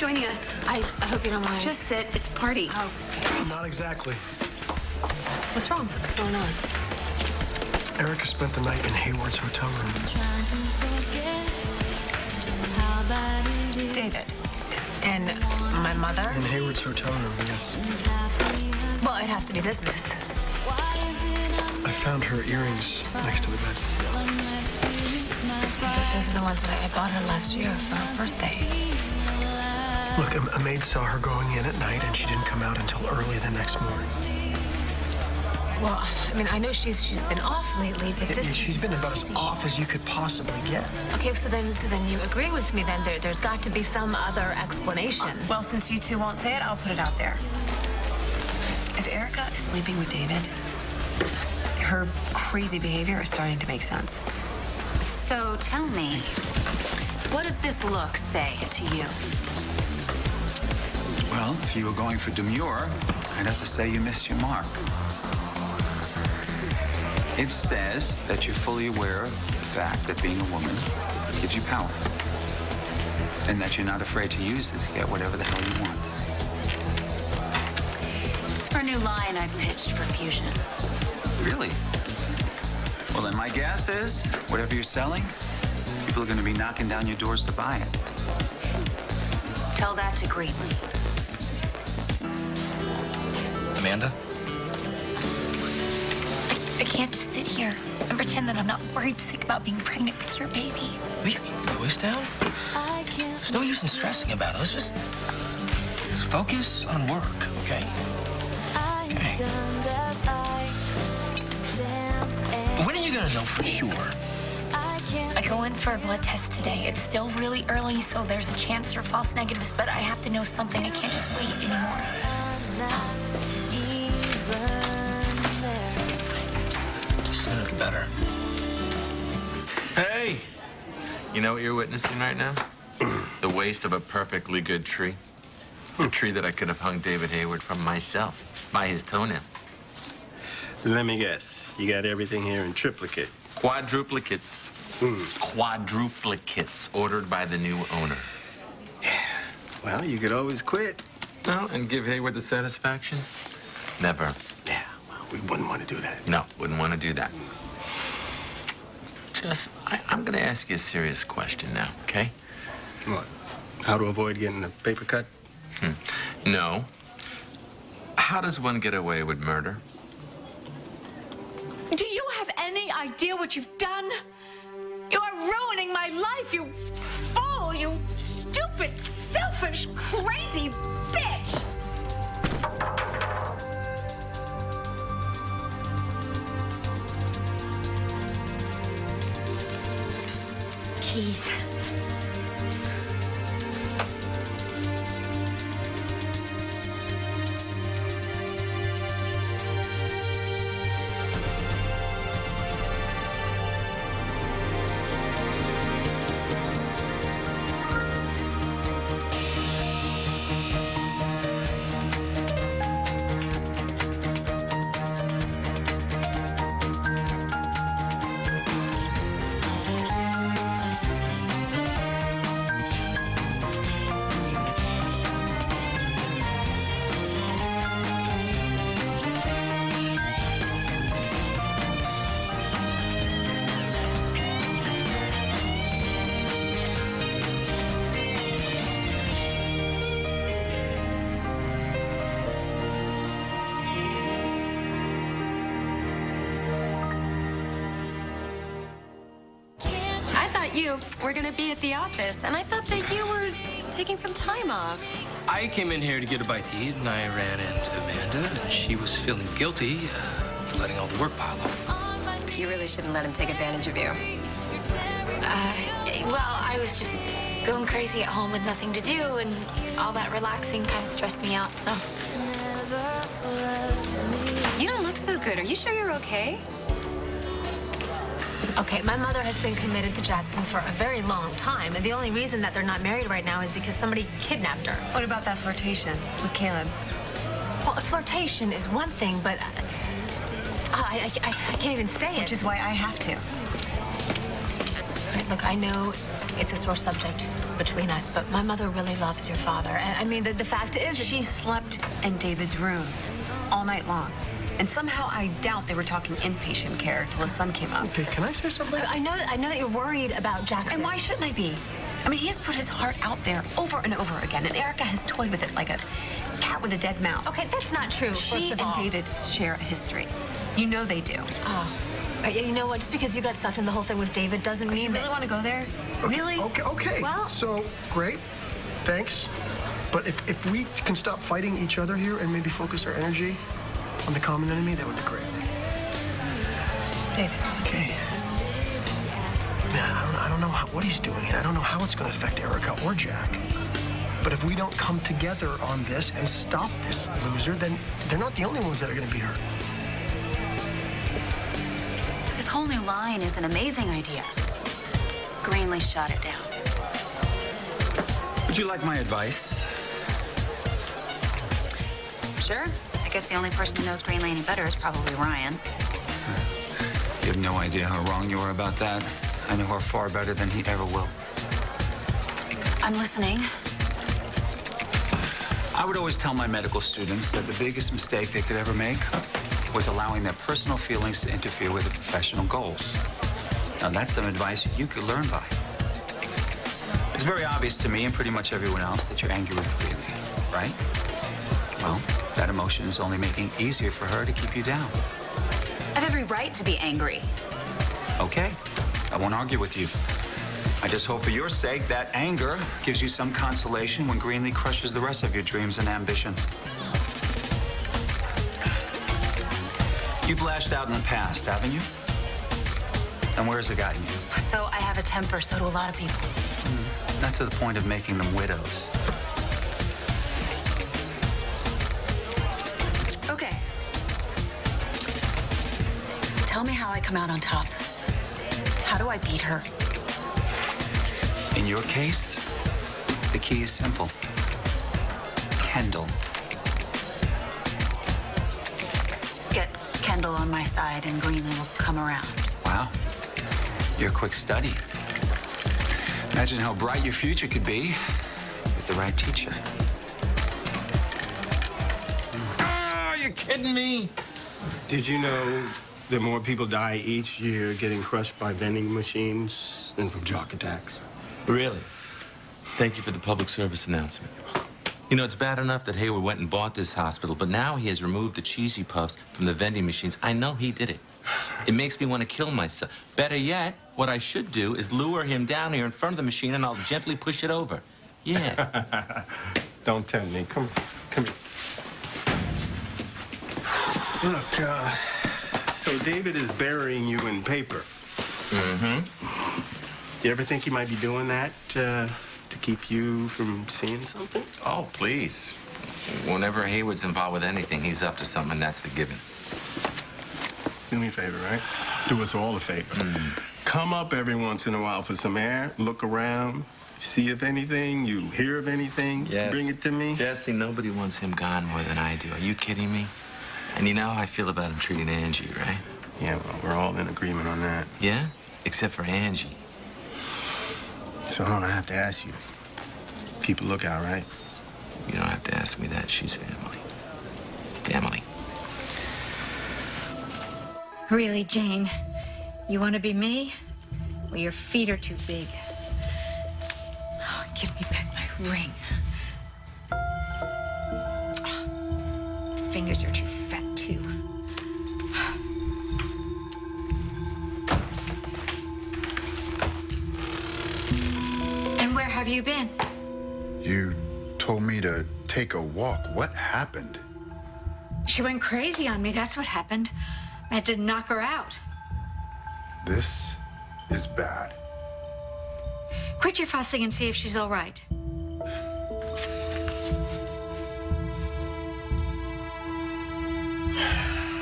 joining us. I hope you don't mind. Just sit. It's a party. Oh. Not exactly. What's wrong? What's going on? Erica spent the night in Hayward's hotel room. David. And my mother? In Hayward's hotel room, yes. Well, it has to be business. I found her earrings next to the bed. Those are the ones that I bought her last year for her birthday. Look, a maid saw her going in at night, and she didn't come out until early the next morning. Well, I mean, I know she's been off lately, but this She's been about as off as you could possibly get. Okay, so then you agree with me then? There's got to be some other explanation. Well, since you two won't say it, I'll put it out there. If Erica is sleeping with David, her crazy behavior is starting to make sense. So tell me, what does this look say to you? Well, if you were going for demure, I'd have to say you missed your mark. It says that you're fully aware of the fact that being a woman gives you power. And that you're not afraid to use it to get whatever the hell you want. It's for a new line I've pitched for Fusion. Really? Well, then my guess is, whatever you're selling, people are going to be knocking down your doors to buy it. Tell that to Greeley. Amanda? I can't just sit here and pretend that I'm not worried sick about being pregnant with your baby. Will you keep your voice down? There's no use in stressing about it. Let's just focus on work, okay? Okay. When are you gonna know for sure? I go in for a blood test today. It's still really early, so there's a chance for false negatives, but I have to know something. I can't just wait anymore. Sooner the better. Hey! You know what you're witnessing right now? The waste of a perfectly good tree. A tree that I could have hung David Hayward from myself, by his toenails. Let me guess. You got everything here in triplicate. Quadruplicates. Quadruplicates ordered by the new owner. Yeah. Well, you could always quit. No, and give Hayward the satisfaction? Never. Yeah, well, we wouldn't want to do that. No, wouldn't want to do that. I'm going to ask you a serious question now, okay? What? How to avoid getting a paper cut? No. How does one get away with murder? Do you have any idea what you've done? You are ruining my life, you fool, you stupid, selfish, crazy bitch! Keys. We're gonna be at the office, and I thought that you were taking some time off. I came in here to get a bite to eat, and I ran into Amanda, and she was feeling guilty for letting all the work pile up. You really shouldn't let him take advantage of you. Well, I was just going crazy at home with nothing to do, and all that relaxing kind of stressed me out, so. You don't look so good. Are you sure you're okay? Okay, my mother has been committed to Jackson for a very long time, and the only reason that they're not married right now is because somebody kidnapped her. What about that flirtation with Caleb? Well, a flirtation is one thing, but I can't even say it. Which is why I have to. Look, I know it's a sore subject between us, but my mother really loves your father. And I mean, the fact is that She slept in David's room all night long. And somehow I doubt they were talking inpatient care till his son came up. Okay, can I say something? I know that you're worried about Jackson. And why shouldn't I be? I mean, he has put his heart out there over and over again, and Erica has toyed with it like a cat with a dead mouse. Okay, that's not true, She first of and all. David share a history. You know they do. Oh. You know what? Just because you got sucked in the whole thing with David doesn't mean You really want to go there? Really? Okay. Well- So, great. Thanks. But if we can stop fighting each other here and maybe focus our energy on the common enemy, that would be great. David. Okay. Man, I don't know what he's doing, and I don't know how it's going to affect Erica or Jack. But if we don't come together on this and stop this loser, then they're not the only ones that are going to be hurt. This whole new line is an amazing idea. Greenlee shot it down. Would you like my advice? Sure. I guess the only person who knows Greenlee any better is probably Ryan. You have no idea how wrong you are about that. I know her far better than he ever will. I'm listening. I would always tell my medical students that the biggest mistake they could ever make was allowing their personal feelings to interfere with their professional goals. Now, that's some advice you could learn by. It's very obvious to me and pretty much everyone else that you're angry with Greenlee, right? Well, that emotion is only making it easier for her to keep you down. I have every right to be angry. Okay, I won't argue with you. I just hope for your sake that anger gives you some consolation when Greenlee crushes the rest of your dreams and ambitions. You've lashed out in the past, haven't you? And where has it gotten you? So I have a temper, so do a lot of people. Not to the point of making them widows. Okay. Tell me how I come out on top. How do I beat her? In your case, the key is simple. Kendall. Get Kendall on my side and Greenlee will come around. Wow. You're a quick study. Imagine how bright your future could be with the right teacher. Are you kidding me? Did you know that more people die each year getting crushed by vending machines than from jock attacks? Really? Thank you for the public service announcement. You know, it's bad enough that Hayward went and bought this hospital, but now he has removed the cheesy puffs from the vending machines. I know he did it. It makes me want to kill myself. Better yet, what I should do is lure him down here in front of the machine and I'll gently push it over. Yeah. Don't tempt me. Come here. Look, so David is burying you in paper. Mm-hmm. Do you ever think he might be doing that to keep you from seeing something? Oh, please. Whenever Hayward's involved with anything, he's up to something, and that's the given. Do me a favor, right? Do us all a favor. Come up every once in a while for some air, look around, see if anything, you hear of anything, Yes. bring it to me. Jesse, nobody wants him gone more than I do. Are you kidding me? And you know how I feel about him treating Angie, right? Yeah, well, we're all in agreement on that. Yeah? Except for Angie. So I have to ask you, keep a lookout, right? You don't have to ask me that. She's family. Family. Really, Jane? You want to be me? Well, your feet are too big. Oh, give me back my ring. Oh, fingers are too fat, too. And where have you been? You told me to take a walk. What happened? She went crazy on me. That's what happened. I had to knock her out. This is bad. Quit your fussing and see if she's all right.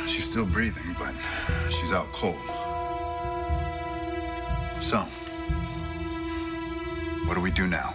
She's still breathing, but she's out cold. So, what do we do now?